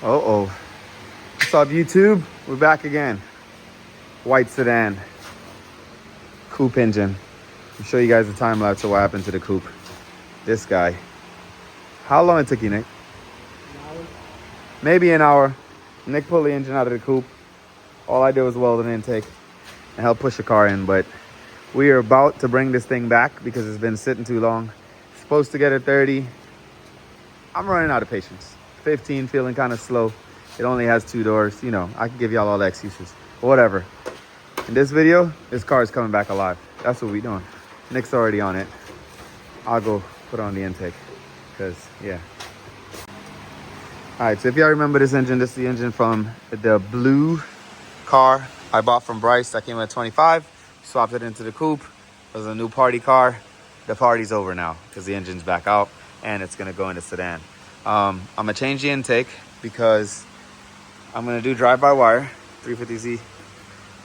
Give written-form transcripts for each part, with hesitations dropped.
Uh-oh. What's up, YouTube? We're back again. White sedan. Coupe engine. I'll show you guys the time lapse of what happened to the coupe. This guy. How long it took you, Nick? An hour. Maybe an hour. Nick pulled the engine out of the coupe. All I did was weld an intake and help push the car in, but we are about to bring this thing back because it's been sitting too long. Supposed to get a 30. I'm running out of patience. 15, feeling kind of slow. It only has 2 doors. You know, I can give y'all all the excuses. But whatever. In this video, this car is coming back alive. That's what we're doing. Nick's already on it. I'll go put on the intake. Because, yeah. All right, so if y'all remember this engine, this is the engine from the blue car I bought from Bryce that came at 25. Swapped it into the coupe. It was a new party car. The party's over now because the engine's back out and it's gonna go into sedan. I'm gonna change the intake because I'm gonna do drive-by-wire 350Z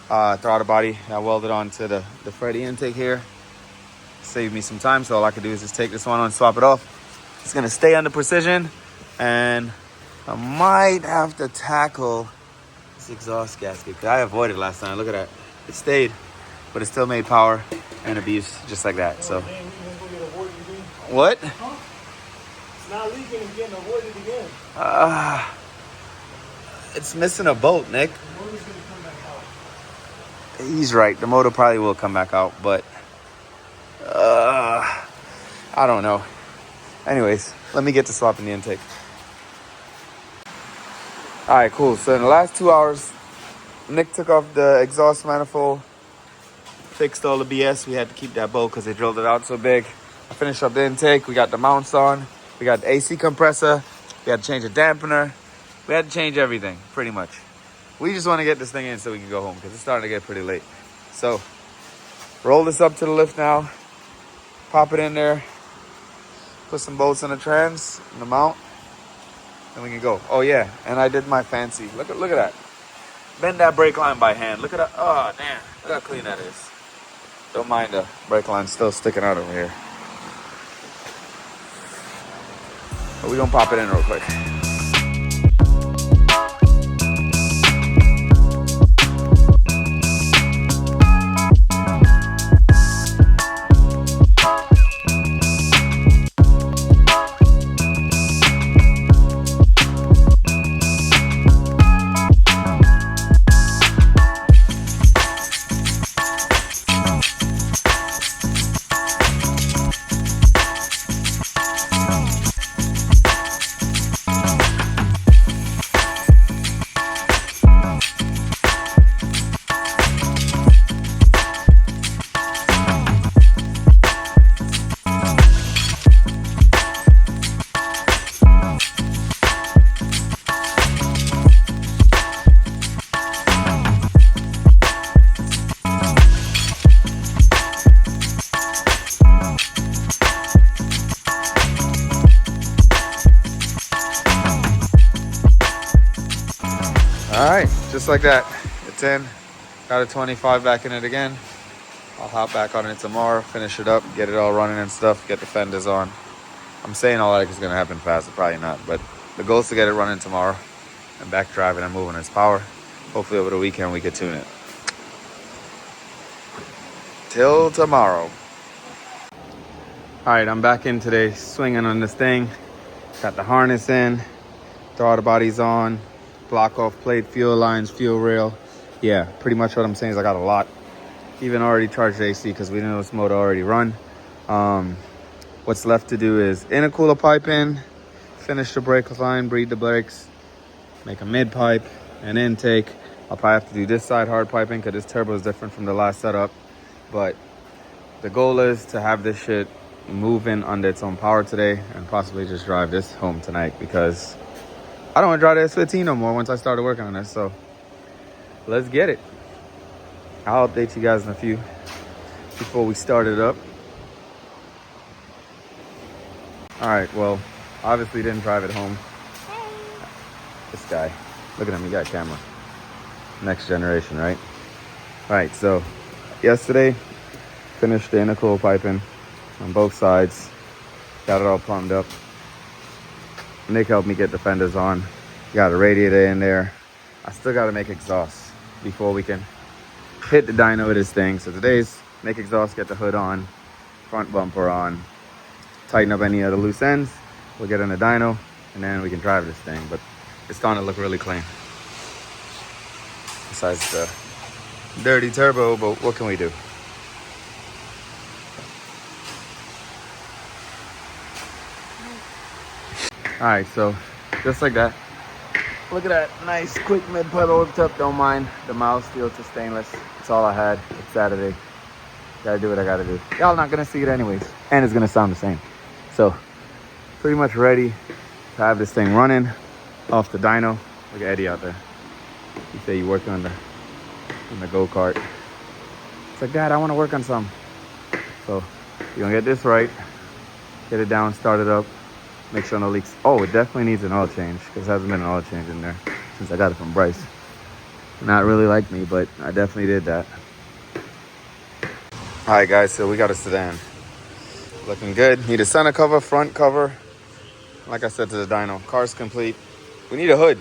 throttle body. I welded onto the Freddy intake here. Saved me some time, so all I can do is just take this one and swap it off. It's gonna stay under precision, and I might have to tackle this exhaust gasket because I avoided last time. Look at that, it stayed, but it still made power and abuse just like that. So what? Huh? It's not leaking and getting avoided again. It's missing a bolt, Nick. The motor's gonna come back out. He's right. The motor probably will come back out, but I don't know. Anyways, let me get to swapping the intake. All right, cool. So in the last 2 hours, Nick took off the exhaust manifold, fixed all the BS. We had to keep that bolt because they drilled it out so big. I finished up the intake. We got the mounts on. We got the AC compressor. We had to change the dampener. We had to change everything, pretty much. We just want to get this thing in so we can go home because it's starting to get pretty late. So, roll this up to the lift now. Pop it in there. Put some bolts in the trans, in the mount. And we can go. Oh, yeah. And I did my fancy. Look at that. Bend that brake line by hand. Look at that. Oh, damn. Look how clean that is. Don't mind the brake line still sticking out over here. But we're going to pop it in real quick. All right, just like that, it's in. Got a 25 back in it again. I'll hop back on it tomorrow, finish it up, get it all running and stuff, get the fenders on. I'm saying all that is gonna happen fast, probably not, but the goal is to get it running tomorrow and back driving and moving its power. Hopefully over the weekend we could tune it. Till tomorrow. All right, I'm back in today, swinging on this thing. Got the harness in, throttle body's on, block off plate, fuel lines, fuel rail. Yeah, pretty much what I'm saying is I got a lot. Even already charged AC because we know this motor already run. What's left to do is intercooler pipe in, finish the brake line, breed the brakes, make a mid pipe, an intake. I'll probably have to do this side hard piping because this turbo is different from the last setup. But the goal is to have this shit moving under its own power today and possibly just drive this home tonight because I don't want to drive the S15 no more once I started working on this. So let's get it. I'll update you guys in a few before we start it up. All right, well, obviously didn't drive it home. This guy, look at him, he got a camera. Next generation, right? All right, so yesterday, finished the intercooler piping on both sides. Got it all plumbed up. Nick helped me get the fenders on. Got a radiator in there. I still got to make exhaust before we can hit the dyno with this thing. So today's make exhaust, get the hood on, front bumper on, tighten up any of the loose ends. We'll get in the dyno and then we can drive this thing. But it's starting to look really clean. Besides the dirty turbo, but what can we do? All right, so just like that. Look at that nice quick mid pedal hooked up. Don't mind the mild steel to stainless. That's all I had. It's Saturday. Gotta do what I gotta do. Y'all not gonna see it anyways, and it's gonna sound the same. So pretty much ready to have this thing running off the dyno. Look at Eddie out there. You say you working on the go-kart. It's like, Dad, I want to work on some. So you're gonna get this right, get it down, start it up. Make sure no leaks. Oh, it definitely needs an oil change because there hasn't been an oil change in there since I got it from Bryce. Not really like me, but I definitely did that. All right, guys, so we got a sedan. Looking good. Need a center cover, front cover. Like I said to the dyno, car's complete. We need a hood.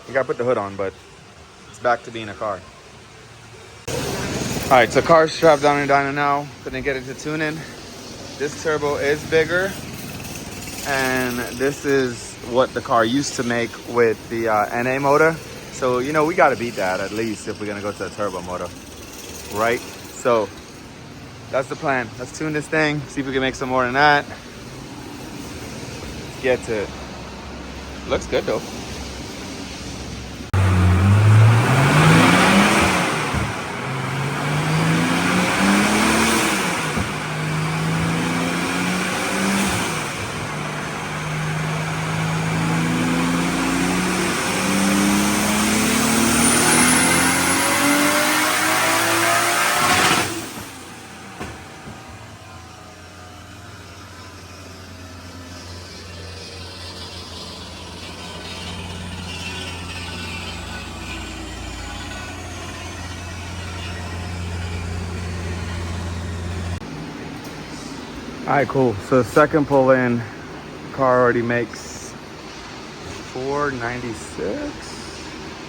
We got to put the hood on, but it's back to being a car. All right, so car's strapped down in dyno now. Gonna get into tuning. This turbo is bigger. And this is what the car used to make with the NA motor. So, you know, we got to beat that at least if we're going to go to a turbo motor, right? So that's the plan. Let's tune this thing, see if we can make some more than that. Get to it. Looks good though. All right, cool. So second pull in, car already makes 496.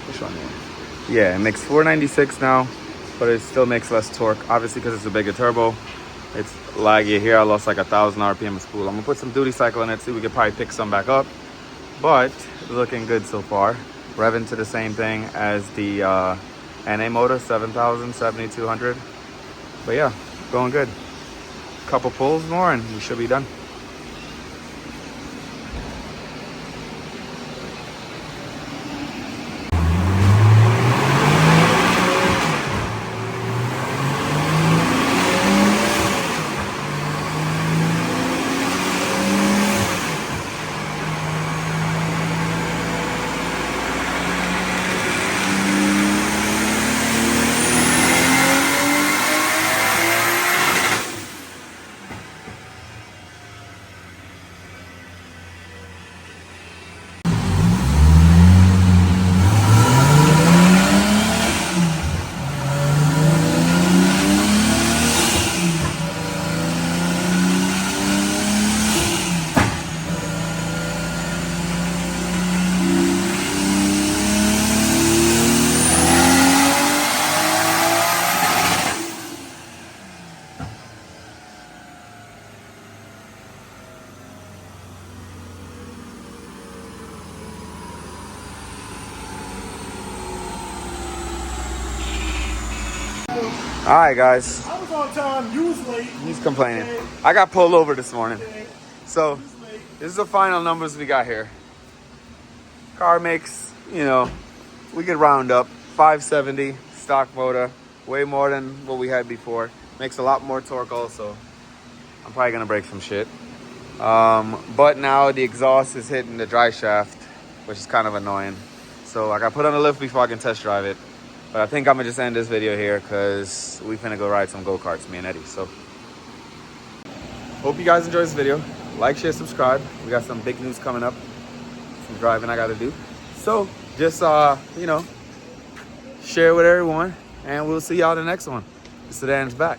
Which one here? Yeah, it makes 496 now, but it still makes less torque. Obviously, because it's a bigger turbo, it's laggy here. I lost like 1,000 RPM of spool. I'm gonna put some duty cycle in it, see if we could probably pick some back up. But looking good so far. Revving to the same thing as the NA motor, 7,000, 7,200. But yeah, going good. Couple pulls more and we should be done. All right, guys. I was on time. You was late. He's complaining. Okay. I got pulled over this morning. Okay. So You was late. this is the final numbers we got here. Car makes, you know, we could round up 570 stock motor, way more than what we had before. Makes a lot more torque also. I'm probably gonna break some shit. But now the exhaust is hitting the dry shaft, which is kind of annoying. So I got put on the lift before I can test drive it. But I think I'm gonna just end this video here because we finna go ride some go-karts, me and Eddie. So hope you guys enjoyed this video. Like, share, subscribe. We got some big news coming up. Some driving I gotta do. So just you know, share with everyone and we'll see y'all in the next one. The Sedan's back.